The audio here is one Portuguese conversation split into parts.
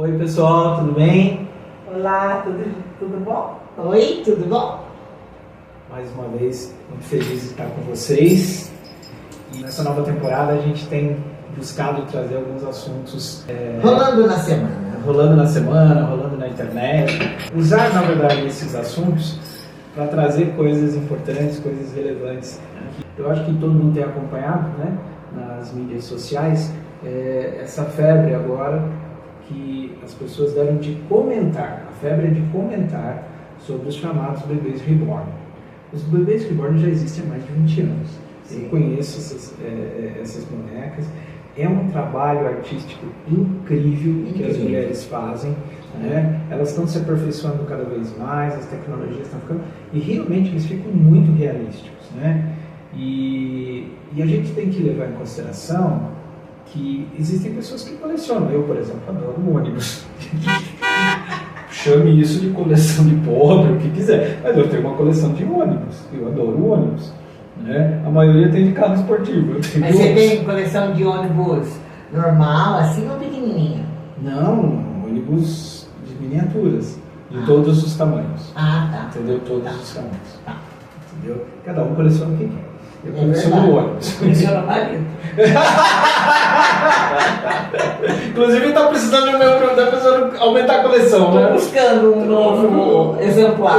Oi pessoal, tudo bem? Olá, tudo bom? Oi, tudo bom? Mais uma vez, muito feliz de estar com vocês. E nessa nova temporada a gente tem buscado trazer alguns assuntos rolando na semana, rolando na internet. Usar, na verdade, esses assuntos para trazer coisas importantes, coisas relevantes. Eu acho que todo mundo tem acompanhado, né, nas mídias sociais, essa febre agora que as pessoas devem de comentar, a febre é de comentar sobre os chamados bebês reborn. Os bebês reborn já existem há mais de 20 anos. Eu conheço essas bonecas. É um trabalho artístico incrível que as mulheres fazem, né? Elas estão se aperfeiçoando cada vez mais, as tecnologias estão ficando... E realmente eles ficam muito realísticos, né? E a gente tem que levar em consideração que existem pessoas que colecionam. Eu, por exemplo, adoro ônibus. Chame isso de coleção de pobre, o que quiser. Mas eu tenho uma coleção de ônibus. Eu adoro ônibus. Né? A maioria tem de carro esportivo. Mas você tem coleção de ônibus normal, assim, ou pequenininha? Não, ônibus de miniaturas. De todos os tamanhos. Ah, tá. Entendeu? Todos os tamanhos. Tá. Entendeu? Cada um coleciona o que quer. Eu coleciono ônibus. Coleciona o marido. Inclusive está precisando do meu produto, está precisando aumentar a coleção, né? Estou buscando um novo exemplar.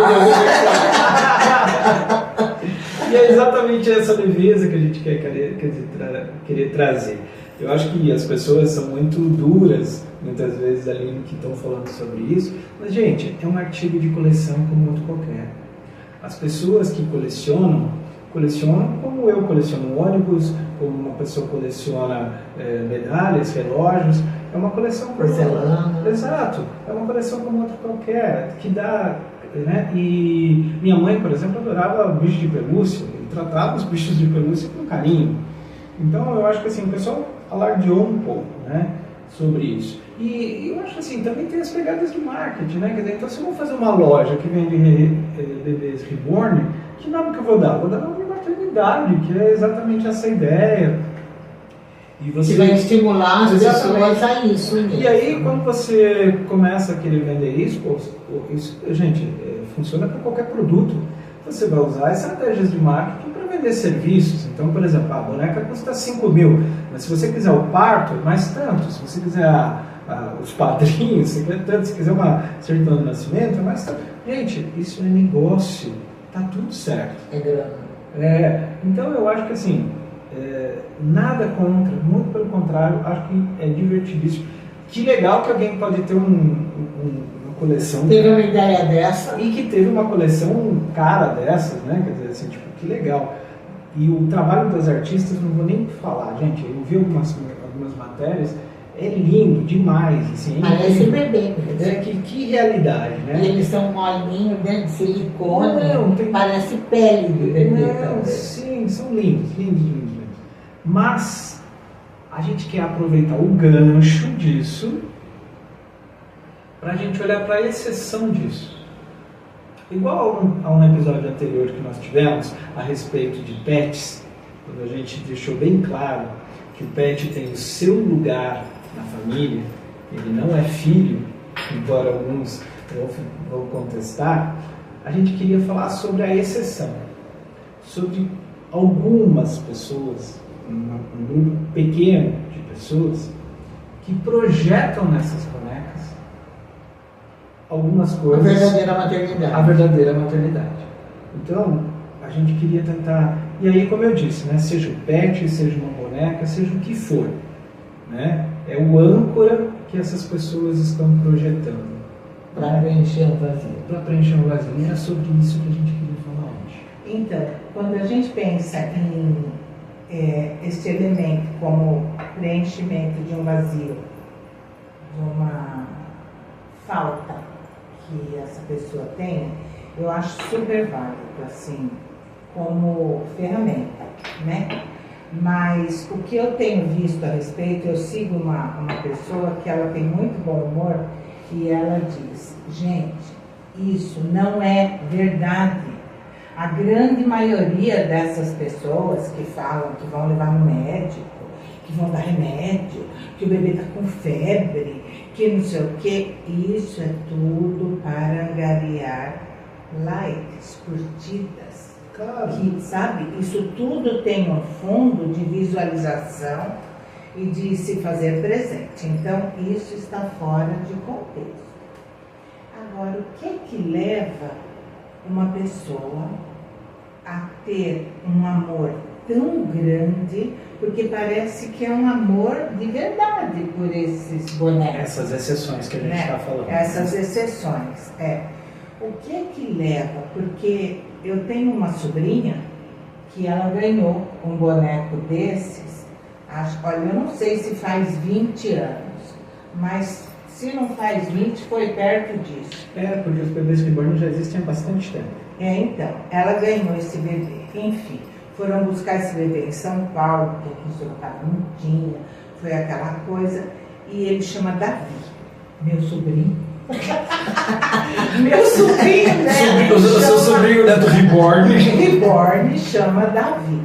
E é exatamente essa leveza que a gente querer trazer. Eu acho que as pessoas são muito duras, muitas vezes, ali que estão falando sobre isso. Mas, gente, é um artigo de coleção como outro qualquer. As pessoas que colecionam como eu coleciono ônibus, como uma pessoa coleciona medalhas, relógios. É uma coleção porcelana. Exato, é uma coleção como outra qualquer, que dá, né? E minha mãe, por exemplo, adorava bichos de pelúcia, e tratava os bichos de pelúcia com carinho. Então eu acho que assim, o pessoal alardeou um pouco, né, sobre isso. E eu acho assim, também tem as pegadas de marketing, né? Quer dizer, então se eu vou fazer uma loja que vende bebês reborn, que nome que eu vou dar? Vou dar nome de maternidade, que é exatamente essa ideia. E você vai estimular as pessoas a isso mesmo. E aí, quando você começa a querer vender isso, isso gente, funciona para qualquer produto. Você vai usar estratégias de marketing para vender serviços. Então, por exemplo, a boneca custa 5 mil, mas se você quiser o parto, é mais tanto. Se você quiser os padrinhos, se quiser uma certidão de nascimento, é mais tanto. Gente, isso é negócio. Tá tudo certo. É grana. Então eu acho que assim, nada contra, muito pelo contrário, acho que é divertidíssimo. Que legal que alguém pode ter uma coleção. Teve uma ideia dessa. E que teve uma coleção cara dessas, né? Quer dizer assim, tipo, que legal. E o trabalho das artistas, não vou nem falar, gente, eu vi algumas matérias. É lindo demais, assim. Parece bebê mesmo. Que realidade, né? E eles são molinhos dentro de silicone. Não, parece pele do bebê também. Sim, são lindos. Mas a gente quer aproveitar o gancho disso para a gente olhar para a exceção disso. Igual a um episódio anterior que nós tivemos a respeito de pets, quando a gente deixou bem claro que o pet tem o seu lugar na família, ele não é filho, embora alguns vão contestar, a gente queria falar sobre a exceção, sobre algumas pessoas, um grupo pequeno de pessoas, que projetam nessas bonecas algumas coisas... A verdadeira maternidade. Então, a gente queria tentar... E aí, como eu disse, né, seja o pet, seja uma boneca, seja o que for, né? É o âncora que essas pessoas estão projetando. Para preencher um vazio. Para preencher um vazio. E é sobre isso que a gente queria falar hoje. Então, quando a gente pensa em este elemento como preenchimento de um vazio, de uma falta que essa pessoa tem, eu acho super válido, assim, como ferramenta, né? Mas o que eu tenho visto a respeito, eu sigo uma pessoa que ela tem muito bom humor e ela diz, gente, isso não é verdade. A grande maioria dessas pessoas que falam que vão levar no médico, que vão dar remédio, que o bebê está com febre, que não sei o que. Isso é tudo para angariar likes, curtidas. Claro. Que, sabe, isso tudo tem um fundo de visualização e de se fazer presente. Então, isso está fora de contexto. Agora, o que é que leva uma pessoa a ter um amor tão grande, porque parece que é um amor de verdade por esses bonecos. Essas exceções que a gente está falando. Essas exceções, O que é que leva? Porque eu tenho uma sobrinha que ela ganhou um boneco desses, olha, eu não sei se faz 20 anos, mas se não faz 20, foi perto disso. Porque os bebês reborn já existem há bastante tempo. Então, ela ganhou esse bebê, enfim. Foram buscar esse bebê em São Paulo, porque aqui em Sorocaba não tinha, foi aquela coisa, e ele chama Davi, meu sobrinho. Meu sobrinho, né? O seu sobrinho Neto Reborn. Reborn chama Davi.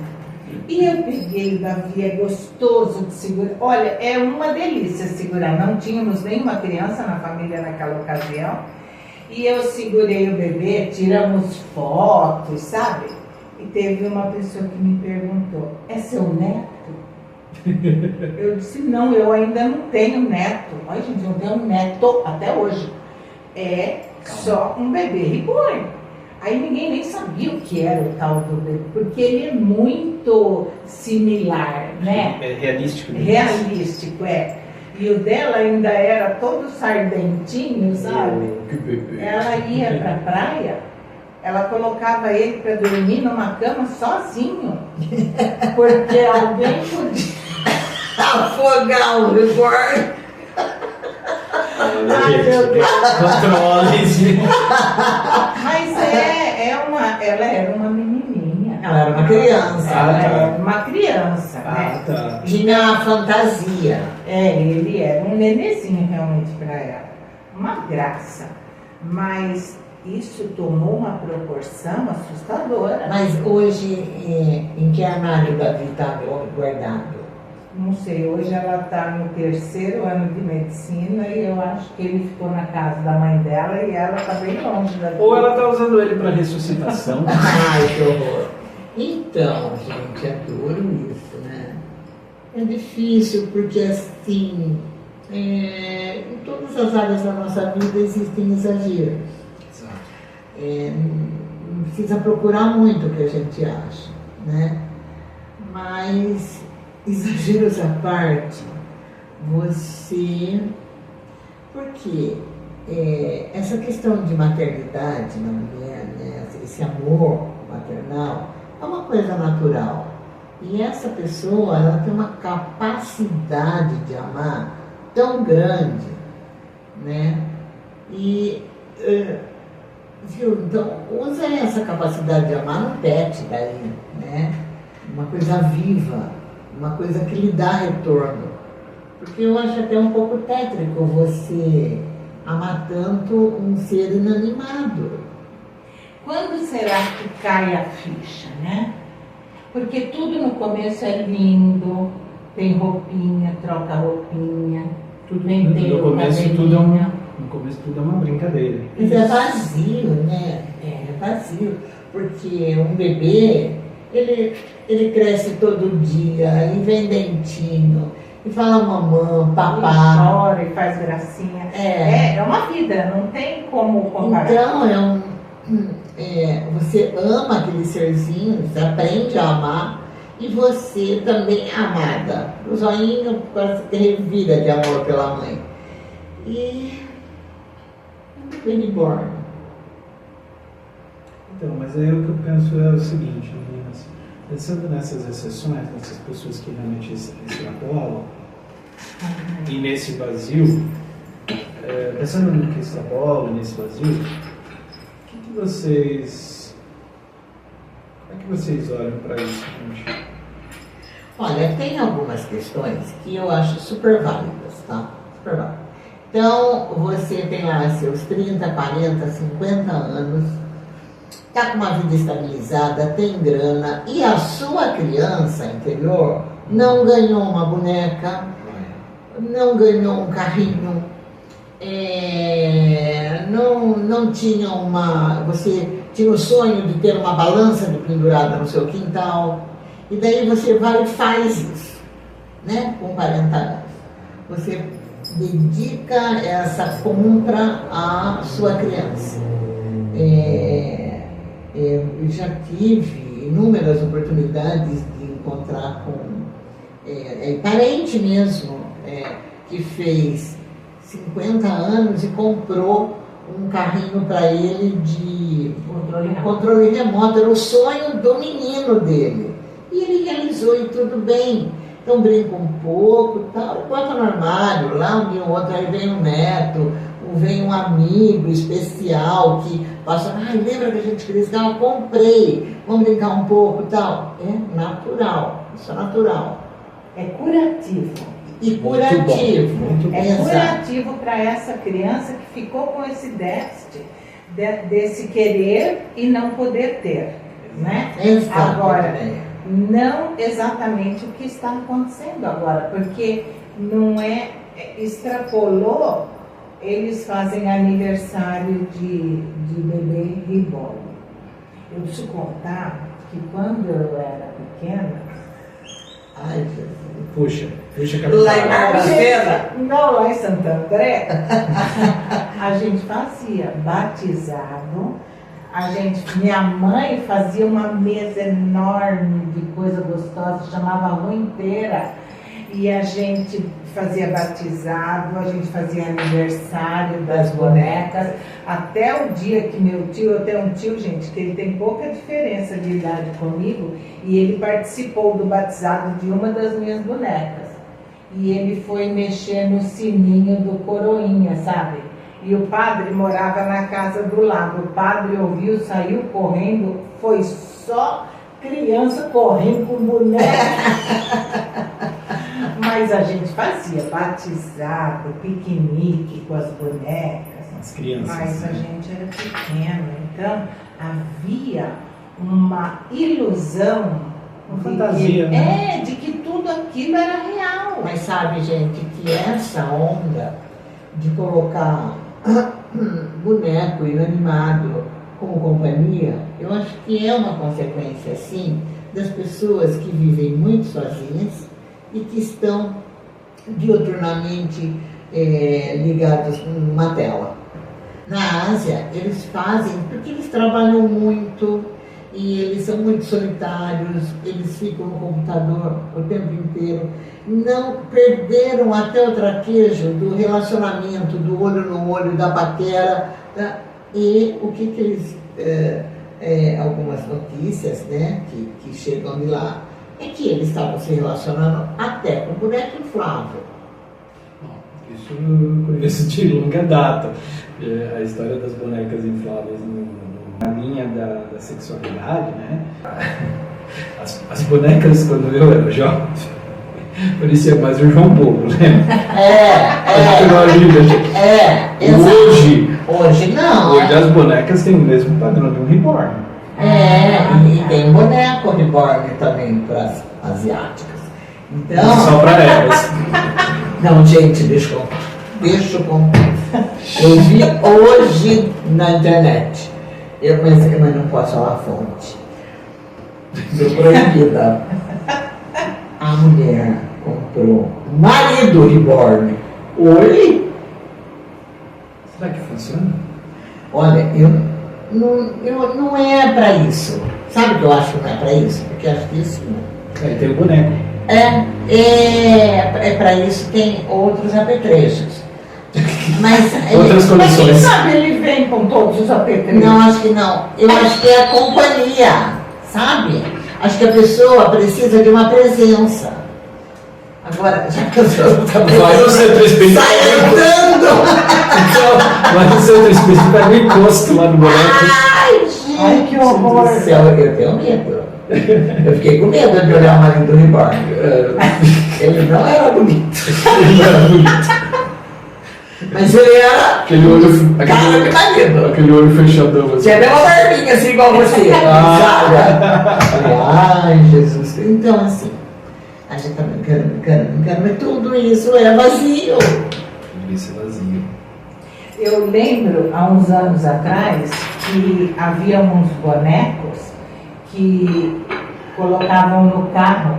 E eu peguei o Davi, é gostoso de segurar. Olha, é uma delícia segurar. Não tínhamos nenhuma criança na família naquela ocasião. E eu segurei o bebê, tiramos fotos, sabe? E teve uma pessoa que me perguntou, é seu neto? Eu disse, não, eu ainda não tenho neto. Ai, gente, eu não tenho neto até hoje. É só um bebê reborn. Aí ninguém nem sabia o que era o tal do bebê, porque ele é muito similar, né? É realístico. Realístico, E o dela ainda era todo sardentinho, sabe? Que bebê. Ela ia pra praia, ela colocava ele para dormir numa cama sozinho, porque alguém podia afogar o reborn. Ai, meu Deus. Controle-se. Mas ela era uma menininha. Ela era uma criança. Ela era uma criança, né? Tá. Tinha a fantasia. Ele era um nenezinho realmente para ela. Uma graça. Mas isso tomou uma proporção assustadora. Mas hoje, em que armário Davi está guardado? Não sei, hoje ela está no 3º ano de medicina e eu acho que ele ficou na casa da mãe dela e ela está bem longe da vida. Ou ela está usando ele para ressuscitação. Ai, que horror. Então, gente, é duro isso, né? É difícil porque, assim, em todas as áreas da nossa vida existem exageros. Não precisa procurar muito o que a gente acha, né? Mas, exageros à parte, porque essa questão de maternidade na mulher, né, esse amor maternal, é uma coisa natural. E essa pessoa, ela tem uma capacidade de amar tão grande, né? Então, usa essa capacidade de amar no pet daí, né? Uma coisa viva, uma coisa que lhe dá retorno. Porque eu acho até um pouco tétrico você amar tanto um ser inanimado. Quando será que cai a ficha, né? Porque tudo no começo é lindo, tem roupinha, troca roupinha, tudo bem No começo tudo é uma brincadeira. Mas é vazio, né? É vazio. Porque um bebê, ele cresce todo dia, e vem dentinho, e fala mamãe, papá. E chora e faz gracinha. É uma vida, não tem como comparar. Então, você ama aquele serzinho, você aprende a amar, e você também é amada. O zoinho quase que revira de amor pela mãe. E reborn. Então, mas aí o que eu penso é o seguinte, meninas, pensando nessas exceções, nessas pessoas que realmente extrapolam, e nesse vazio, pensando no que extrapola, nesse vazio, como é que vocês olham para isso, gente? Olha, tem algumas questões que eu acho super válidas, tá? Super válidas. Então, você tem lá seus 30, 40, 50 anos, tá com uma vida estabilizada, tem grana, e a sua criança interior não ganhou uma boneca, não ganhou um carrinho, não tinha você tinha o sonho de ter uma balança pendurada no seu quintal, e daí você vai e faz isso, né? Com 40 anos. Você dedica essa compra à sua criança. Eu já tive inúmeras oportunidades de encontrar com parente mesmo, que fez 50 anos e comprou um carrinho para ele de controle remoto. Era o sonho do menino dele. E ele realizou e tudo bem. Então brinca um pouco, tal, bota no armário, lá um dia ou outro, aí vem um neto, vem um amigo especial que passa, lembra que a gente queria isso? Comprei, vamos brincar um pouco, tal. É natural, isso é natural. É curativo. E curativo. Muito bom. É curativo para essa criança que ficou com esse déficit desse querer e não poder ter, né? Exato. Agora, não exatamente o que está acontecendo agora, porque não extrapolou, eles fazem aniversário de bebê reborn. Eu preciso contar que quando eu era pequena, Ai, Jesus. Puxa, Lá em Barbacena? Não, lá em Santo André, a gente fazia batizado, minha mãe fazia uma mesa enorme de coisa gostosa, chamava rua inteira, e a gente fazia batizado, a gente fazia aniversário das bonecas, até o dia que meu tio, eu tenho um tio, gente, que ele tem pouca diferença de idade comigo, e ele participou do batizado de uma das minhas bonecas. E ele foi mexer no sininho do coroinha, sabe? E o padre morava na casa do lado. O padre ouviu, saiu correndo, foi só criança correndo com boneca. Mas a gente fazia batizado, piquenique com as bonecas. As crianças. Mas a gente era pequeno, então havia uma ilusão, uma fantasia, né? De que tudo aquilo era real. Mas sabe, gente, que essa onda de colocar boneco inanimado como companhia, eu acho que é uma consequência, sim, das pessoas que vivem muito sozinhas e que estão diuturnamente ligados numa tela. Na Ásia, eles fazem porque eles trabalham muito e eles são muito solitários, eles ficam no computador o tempo inteiro, não perderam até o traquejo do relacionamento, do olho no olho, da paquera, tá? E o que eles, algumas notícias, né, que chegam de lá, é que eles estavam se relacionando até com boneco inflável. Isso eu conheço de longa data. A história das bonecas infláveis na linha da sexualidade, né? As bonecas, quando eu era jovem, parecia mais o João Bobo, né? Hoje não. Hoje as bonecas têm o mesmo padrão de um reborn. E tem boneco reborn também para as asiáticas. Então, só para elas. Não, gente, deixa eu contar. Eu vi hoje na internet. Mas não posso falar a fonte. Foi proibida. A mulher comprou o marido reborn. Oi? Será que funciona? Olha, não é para isso. Sabe o que eu acho que não é para isso? Porque acho que isso não. Tem o boneco. É para isso tem outros apetrechos. Mas outras condições. Quem sabe ele vem com todos os apetrechos? Não, acho que não. Eu acho que é a companhia, sabe? Acho que a pessoa precisa de uma presença. Agora, já que eu sou vai no centro espírita. sai andando! Vai no centro espírita, pega o encosto lá no boneco. Ai, gente! Ai, que horror! Do céu, eu tenho medo. Eu fiquei com medo de olhar o marido do reborn. Ele não era bonito. Mas ele era aquele olho, cara de marido. Aquele olho fechadão assim. Tinha até uma barbinha assim igual você. Sabe? Ai, Jesus. Então, assim, a gente tá brincando, mas tudo isso é vazio. Isso é vazio. Eu lembro, há uns anos atrás, que havia uns bonecos que colocavam no carro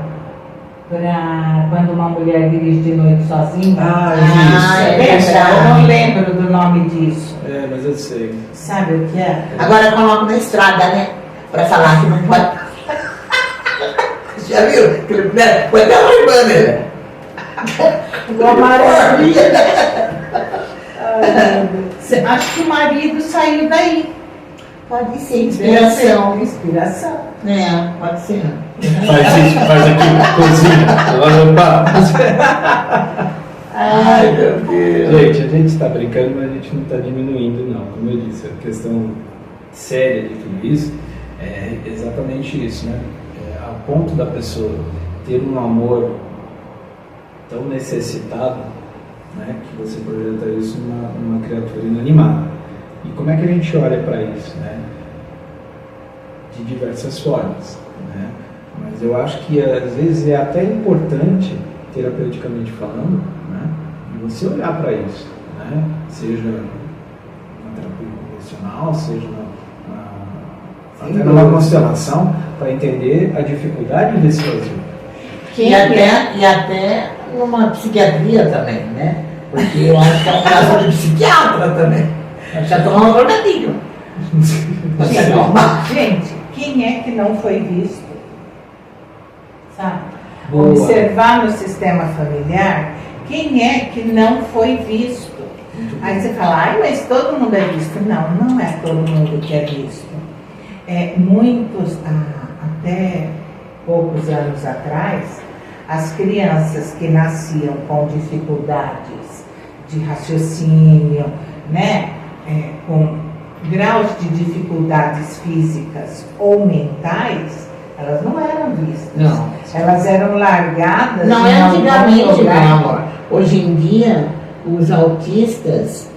para quando uma mulher dirige de noite sozinha. é verdade. Eu não lembro do nome disso. É, mas eu sei. Sabe o que é? Agora coloca na estrada, né? Pra falar que não pode. Já viu? Foi até uma irmã, né? O amarelo. Acho que o marido saiu daí. Pode ser, inspiração. Inspiração. É, pode ser. Faz isso, faz aqui, cozinha. Agora, opa. Ai, meu Deus. Gente, a gente está brincando, mas a gente não está diminuindo, não. Como eu disse, a questão séria de tudo isso é exatamente isso, né? Ao ponto da pessoa ter um amor tão necessitado, né, que você projeta isso numa criatura inanimada. E como é que a gente olha para isso, né? De diversas formas, né? Mas eu acho que às vezes é até importante, terapeuticamente falando, né, de você olhar para isso, né? Seja na terapia convencional, seja até numa constelação, para entender a dificuldade desse vazio. E até numa psiquiatria também, né? Porque eu acho que é um caso de psiquiatra também. Já tomou um drogadinho. Gente, quem é que não foi visto? Sabe? Boa. Observar no sistema familiar, quem é que não foi visto? Aí você fala, ai, mas todo mundo é visto. Não, não é todo mundo que é visto. Muitos, até poucos anos atrás, as crianças que nasciam com dificuldades de raciocínio, né, com graus de dificuldades físicas ou mentais, elas não eram vistas. Não. Elas eram largadas. Não é antigamente, meu amor. Hoje em dia, os autistas,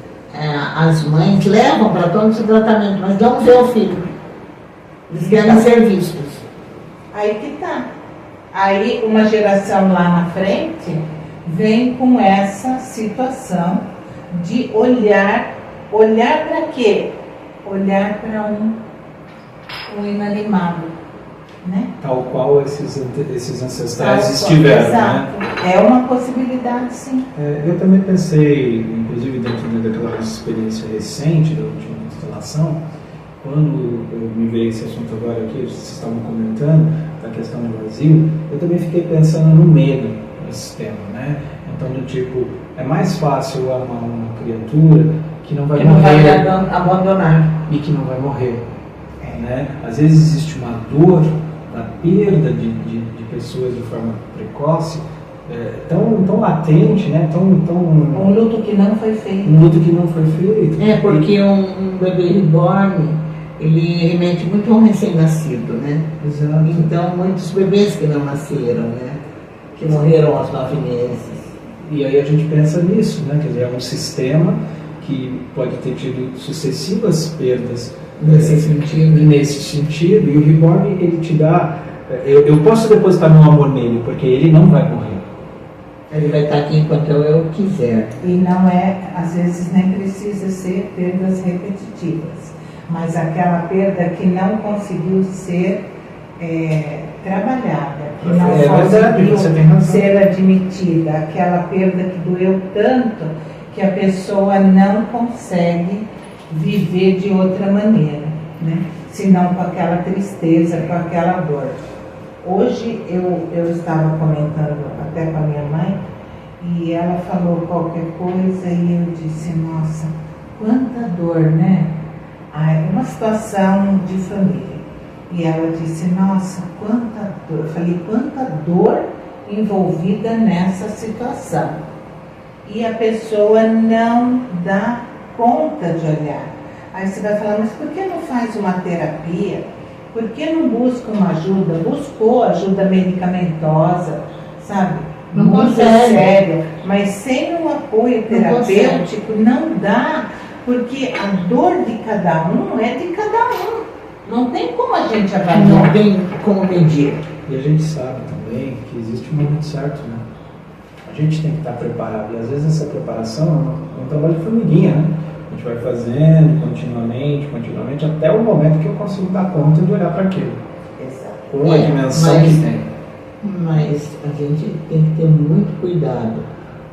as mães levam para todo esse tratamento, mas não vê o filho. Eles querem ser vistos. Aí que tá. Aí uma geração lá na frente vem com essa situação de olhar para quê? Olhar para um inanimado, né? Tal qual esses ancestrais estiveram, exato, né? É uma possibilidade, sim. Eu também pensei, inclusive dentro daquela experiência recente da última constelação, quando eu me veio esse assunto agora aqui, vocês estavam comentando, da questão do vazio, eu também fiquei pensando no medo do sistema, né? Então, do tipo, é mais fácil amar uma criatura que não vai Que morrer. não vai abandonar. E que não vai morrer. Né? Às vezes existe uma dor da perda de pessoas de forma precoce, tão latente, né? Um luto que não foi feito. Um luto que não foi feito. Porque um bebê reborn, ele remete muito a um recém-nascido, né? Exato. Então, muitos bebês que não nasceram, né? Que morreram aos 9 meses. E aí a gente pensa nisso, né? Quer dizer, é um sistema que pode ter tido sucessivas perdas Nesse sentido. E o Reborn, ele te dá... Eu posso depositar meu amor nele, porque ele não vai morrer. Ele vai estar aqui enquanto eu quiser. E não às vezes nem precisa ser perdas repetitivas, mas aquela perda que não conseguiu ser trabalhada, que não conseguiu você tem razão. ser admitida, aquela perda que doeu tanto que a pessoa não consegue viver de outra maneira, né? Senão com aquela tristeza, com aquela dor. Hoje eu estava comentando até com a minha mãe e ela falou qualquer coisa e eu disse, nossa, quanta dor, né? É uma situação de família. E ela disse, nossa, quanta dor. Eu falei, quanta dor envolvida nessa situação. E a pessoa não dá conta de olhar. Aí você vai falar, mas por que não faz uma terapia? Por que não busca uma ajuda? Buscou ajuda medicamentosa, sabe? Não muito consegue. séria. Mas sem um apoio terapêutico não dá, porque a dor de cada um é de cada um. Não tem como a gente avaliar. Não tem como medir. E a gente sabe também que existe um momento certo, né? A gente tem que estar preparado. E às vezes essa preparação é um trabalho de formiguinha, né? A gente vai fazendo continuamente, até o momento que eu consigo dar conta de olhar para aquilo. Exato. Com a dimensão que tem. Mas a gente tem que ter muito cuidado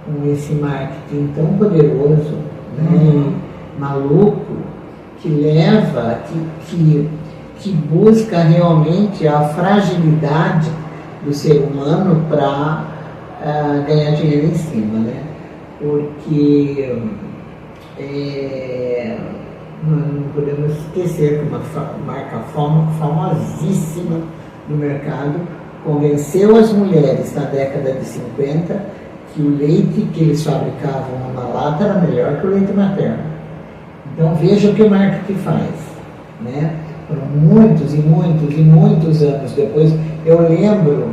com esse marketing tão poderoso, né, maluco, que leva, que busca realmente a fragilidade do ser humano para ganhar dinheiro em cima, né? Porque não podemos esquecer que uma marca famosíssima no mercado convenceu as mulheres na década de 50 que o leite que eles fabricavam numa lata era melhor que o leite materno. Então veja o que o marketing faz, né? Foram muitos anos depois. Eu lembro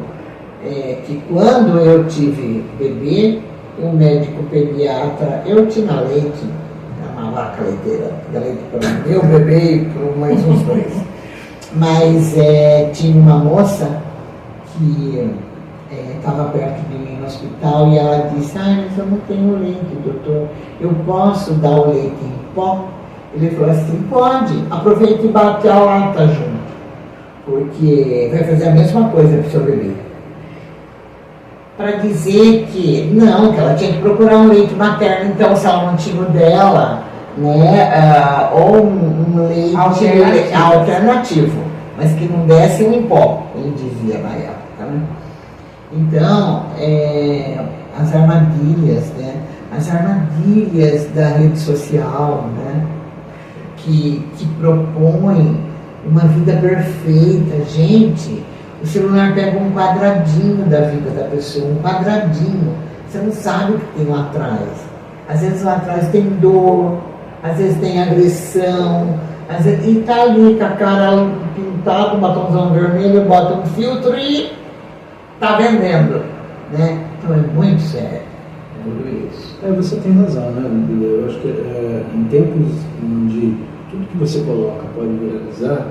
que quando eu tive bebê, o médico pediatra, eu tinha leite, uma vaca leiteira, dá leite para o meu bebê e para mais uns dois. Mas tinha uma moça que estava perto de mim no hospital e ela disse: mas eu não tenho leite, doutor, eu posso dar o leite em pó? Ele falou assim: pode, aproveite e bate a lata junto, porque vai fazer a mesma coisa para o seu bebê. Para dizer que não, que ela tinha que procurar um leite materno, então se ela não tinha o dela, né, ou um leite alternativo, mas que não desse em pó, ele dizia na época, né? Então, as armadilhas, né? As armadilhas da rede social, né? Que propõem uma vida perfeita. Gente, o celular pega um quadradinho da vida da pessoa, um quadradinho. Você não sabe o que tem lá atrás. Às vezes lá atrás tem dor, às vezes tem agressão, às vezes, e tá ali com a cara pintada, um batomzão vermelho, bota um filtro e tá vendendo, né? Então é muito sério tudo isso. Você tem razão, né, Bíblia? Eu acho que em tempos onde tudo que você coloca pode viralizar,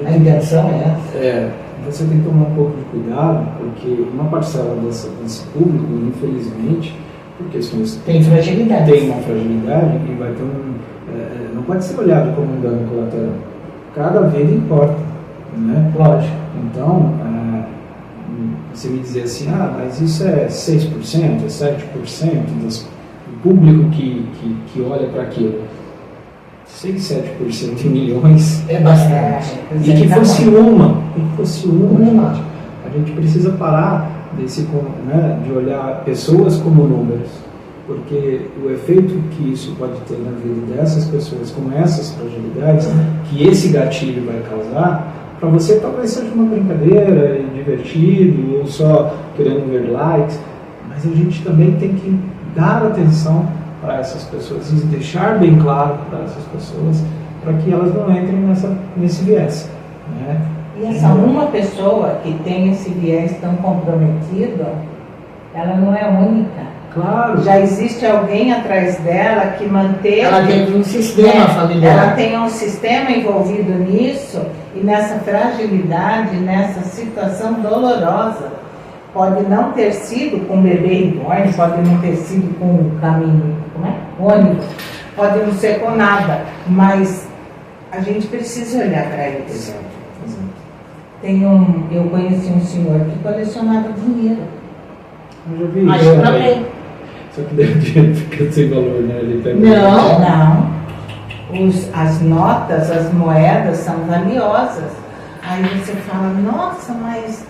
a intenção é essa. Você tem que tomar um pouco de cuidado, porque uma parcela desse público, infelizmente, por questões tem fragilidade. Tem uma fragilidade e vai ter não pode ser olhado como um dano colateral. Cada vida importa, né? Lógico. Então, você me dizer assim, mas isso é 6%, é 7% do público que olha para aquilo. 6, 7% em milhões é bastante. E que fosse uma, gente. A gente precisa parar de olhar pessoas como números, porque o efeito que isso pode ter na vida dessas pessoas, com essas fragilidades, que esse gatilho vai causar, para você talvez seja uma brincadeira, divertido, ou só querendo ver likes, mas a gente também tem que dar atenção para essas pessoas e deixar bem claro para essas pessoas, para que elas não entrem nesse viés, né? E essa uma pessoa que tem esse viés tão comprometido, ela não é única. Claro. Já existe alguém atrás dela que mantém. Ela tem um sistema familiar. Ela tem um sistema envolvido nisso e nessa fragilidade, nessa situação dolorosa. Pode não ter sido com bebê reborn, pode não ter sido com o caminho, ônibus, pode não ser com nada, mas a gente precisa olhar para isso. Exato. Eu conheci um senhor que colecionava dinheiro. Eu já vi isso. Eu também. Só que daí o dinheiro fica sem valor, né? Ele pega Não. As notas, as moedas são valiosas. Aí você fala, nossa, mas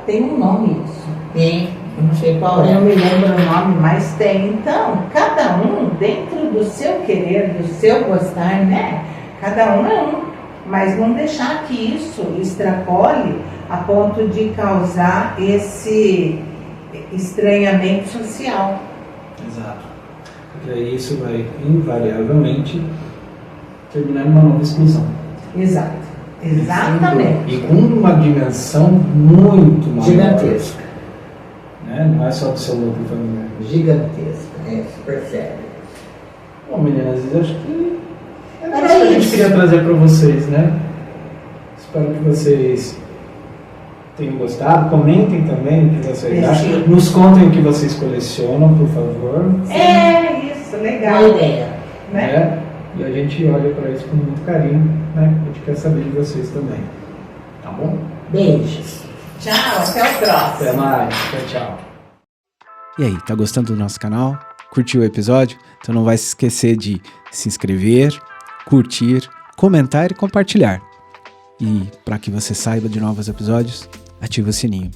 tem um nome isso. Tem, eu não sei qual Eu não me lembro o nome, mas tem. Então, cada um, dentro do seu querer, do seu gostar, né? Cada um é um. Mas não deixar que isso extrapole a ponto de causar esse estranhamento social. Exato. Porque aí isso vai invariavelmente terminar numa nova exclusão. Exato. Exatamente. E com uma dimensão muito maior. Gigantesca. Né? Não é só do seu núcleo familiar. Gigantesca, super sério. Bom, meninas, acho que Era isso que a gente isso. queria trazer para vocês, né? Espero que vocês tenham gostado. Comentem também o que vocês acham. Nos contem o que vocês colecionam, por favor. É isso. Isso é legal. Boa ideia. Né? E a gente olha para isso com muito carinho, né? A gente quer saber de vocês também. Tá bom? Beijos. Tchau, até o próximo. Até mais. Tchau, tchau. E aí, tá gostando do nosso canal? Curtiu o episódio? Então não vai se esquecer de se inscrever, curtir, comentar e compartilhar. E para que você saiba de novos episódios, ativa o sininho.